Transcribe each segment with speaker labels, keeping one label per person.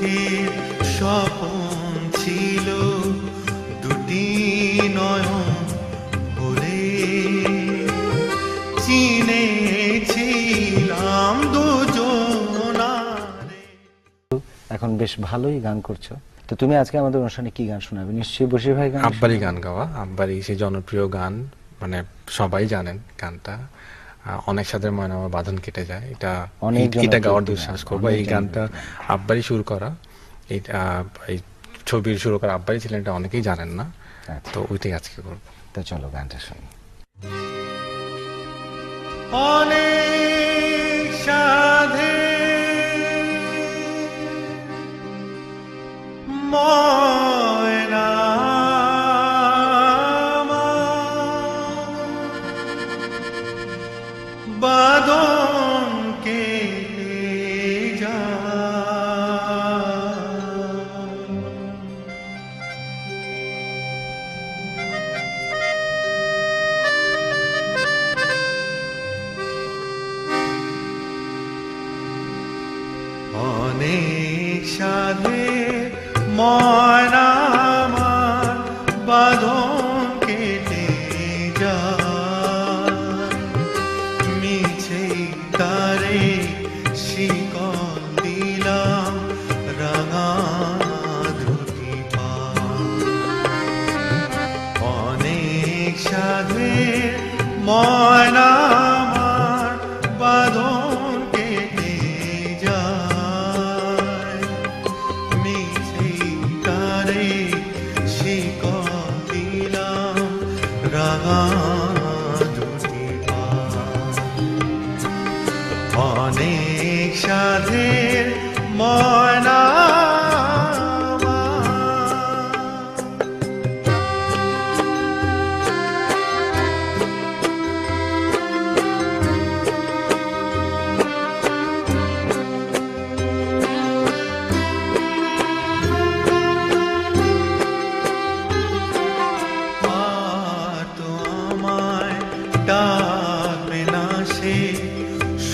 Speaker 1: চোখের স্বপন ছিল দুটি নয়ন বলে, চিনেছিলাম দুজনারে।
Speaker 2: এখন বেশ ভালোই গান করছো, তো তুমি আজকে আমাদের অনুষ্ঠানে কি গান শোনাবে? নিশ্চয়ই বশির ভাই গান।
Speaker 3: আব্বারি গান গাওয়া, আব্বারি সেই জনপ্রিয় গান, মানে সবাই জানেন গানটা। অনেক সাথে ময়না আমার বাঁধন কেটে যায়, এটা গাওয়ার দুঃসাহস করবো। এই গানটা আব্বারি সুর করা, এই ছবির সুর করা আব্বারি ছিলেন, এটা অনেকেই জানেন না। তো ওইটাই আজকে করবো।
Speaker 2: তো চলো গানটা শুনি।
Speaker 1: অনেক সাধে ময়না বাঁধন কেটে অনেক সাধে ময়না আমার বাঁধন কেটে যায়, মিছে তারে শিকল দিলাম রাঙা দুটি পা। অনেক সাধে ময়না আমার বাঁধন কেটে যায়, মিছে তারে শিকল দিলাম রাঙা দুটি পা। অনেক সাধের ময়না ডাকবে না সে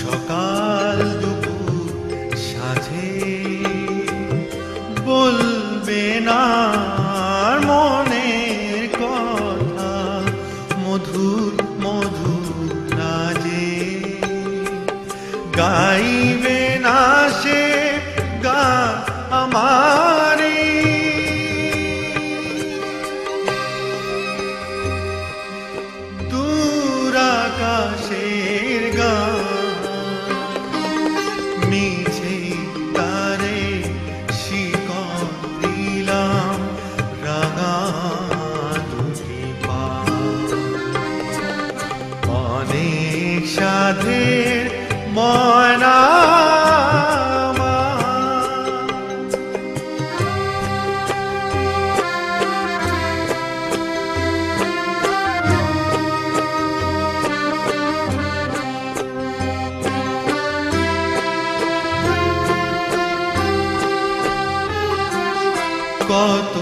Speaker 1: সকাল দুপুর সাঁঝে, বলবে না মনের কথা মধুর মধুর রাজে, গাইবে না সে গান আমারে, আকাশের গান, মিছে তারে শিকল দিলাম রাঙা দুটি পা। অনেক সাধের ময়না কত